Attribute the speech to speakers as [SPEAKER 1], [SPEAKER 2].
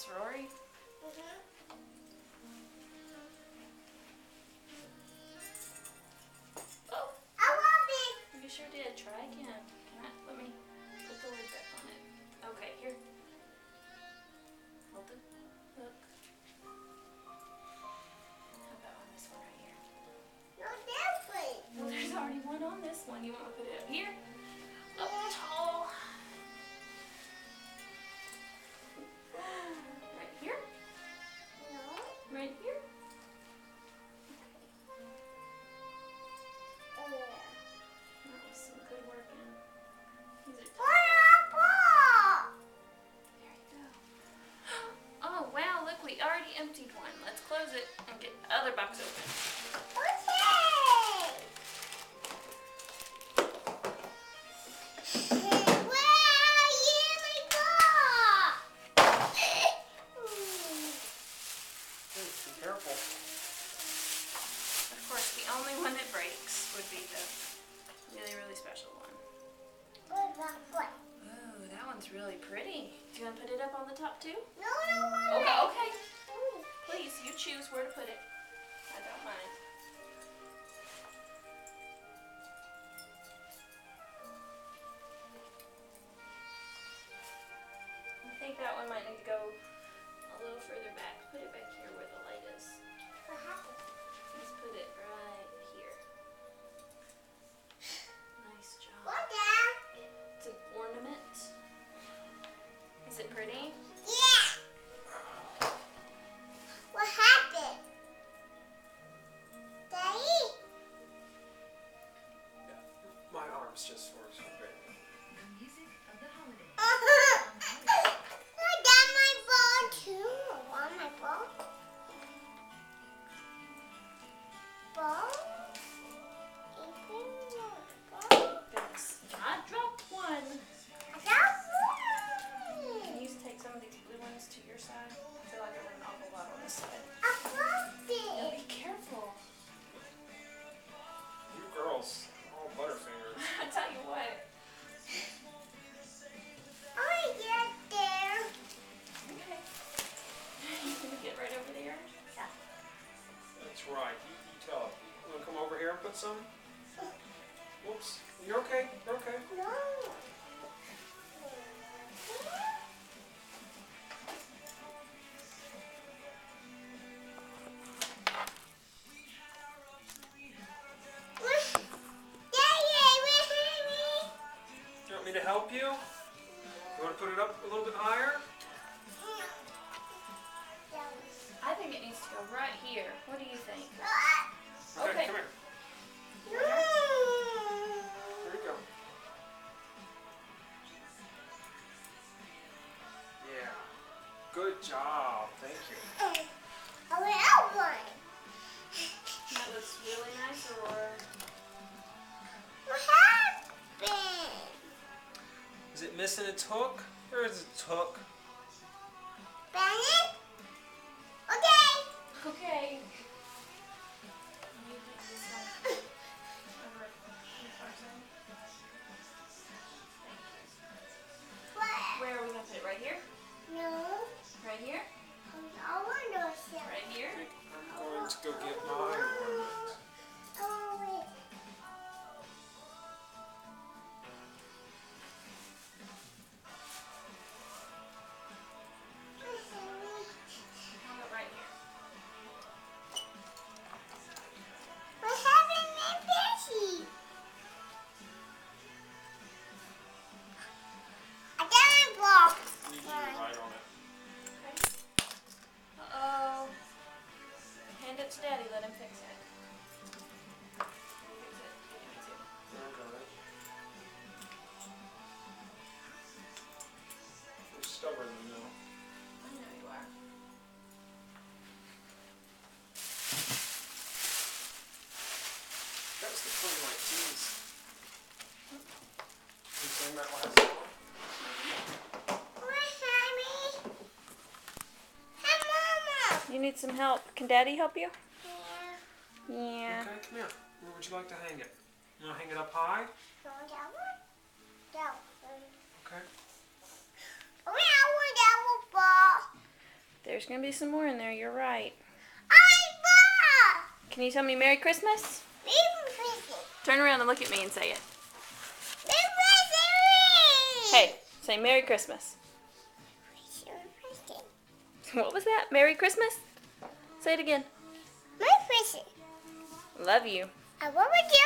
[SPEAKER 1] this, Rory? Oh,
[SPEAKER 2] I love it.
[SPEAKER 1] you sure did. Try again. Let me put the lid back on it. Okay, here. Hold the hook. How about on this one right here?
[SPEAKER 2] No different.
[SPEAKER 1] Well, there's already one on this one. You want to put it up here? Up tall. Right here?
[SPEAKER 2] No.
[SPEAKER 1] Right here? That was some good working. These are There you go. Oh, wow, look, we already emptied one. Let's close it and get the other box open.
[SPEAKER 3] Be careful.
[SPEAKER 1] Of course, the only one that breaks would be the really, really special one. Oh, that one's really pretty. Do you want to put it up on the top too? Okay. Please, you choose where to put it. I don't mind. I think that one might need to go a little further back. Put it back here where the light is. Let's put it right here. Nice job. It's an ornament. Is it pretty?
[SPEAKER 2] What happened? Daddy?
[SPEAKER 3] My arms just works great.
[SPEAKER 2] I got my ball too. I want my ball. Ball?
[SPEAKER 1] Goodness. I dropped one.
[SPEAKER 2] I got
[SPEAKER 1] Can
[SPEAKER 2] one.
[SPEAKER 1] you take some of these blue ones to your side? I feel like I have an awful lot on this side.
[SPEAKER 2] I dropped
[SPEAKER 1] Now
[SPEAKER 2] it.
[SPEAKER 1] be careful.
[SPEAKER 3] You girls, all butterfingers.
[SPEAKER 1] I tell you what.
[SPEAKER 2] I get there.
[SPEAKER 1] Okay. You gonna get right over there?
[SPEAKER 3] That's right. You tell it. You want to come over here and put some? Whoops. You're okay. You're okay.
[SPEAKER 2] No.
[SPEAKER 3] You want me to help you? You want to put it up a little bit higher?
[SPEAKER 1] I think it needs to go right here. What do you think?
[SPEAKER 3] Okay.
[SPEAKER 1] Okay.
[SPEAKER 3] Come here. There you go. Yeah. Good job. Thank you.
[SPEAKER 1] That looks really nice, Aurora.
[SPEAKER 3] Is it missing its hook? Where is its hook?
[SPEAKER 1] Okay. You take this one over on the far side. Where are we gonna put it? Right here? Right here? Right here?
[SPEAKER 3] I'm going to go get my ornament.
[SPEAKER 1] How about right here?
[SPEAKER 3] You need to write on it.
[SPEAKER 1] Uh-oh. Hand it to Daddy, let him fix it. Fix it. Give me two.
[SPEAKER 3] There, got it. You're stubborn, you know.
[SPEAKER 1] I know you are.
[SPEAKER 3] That's the fun like these. You sang that last song?
[SPEAKER 1] You need some help. Can Daddy help you? Yeah.
[SPEAKER 3] Okay, come here. Where would you like to hang it? You want to hang it up high? Okay.
[SPEAKER 1] There's going to be some more in there. You're right.
[SPEAKER 2] I
[SPEAKER 1] Can you tell me Merry Christmas?
[SPEAKER 2] Merry Christmas.
[SPEAKER 1] Turn around and look at me and say it.
[SPEAKER 2] Merry Christmas.
[SPEAKER 1] Hey, say Merry Christmas. What was that? Merry Christmas? Say it again.
[SPEAKER 2] Merry Christmas.
[SPEAKER 1] Love you.
[SPEAKER 2] I want to do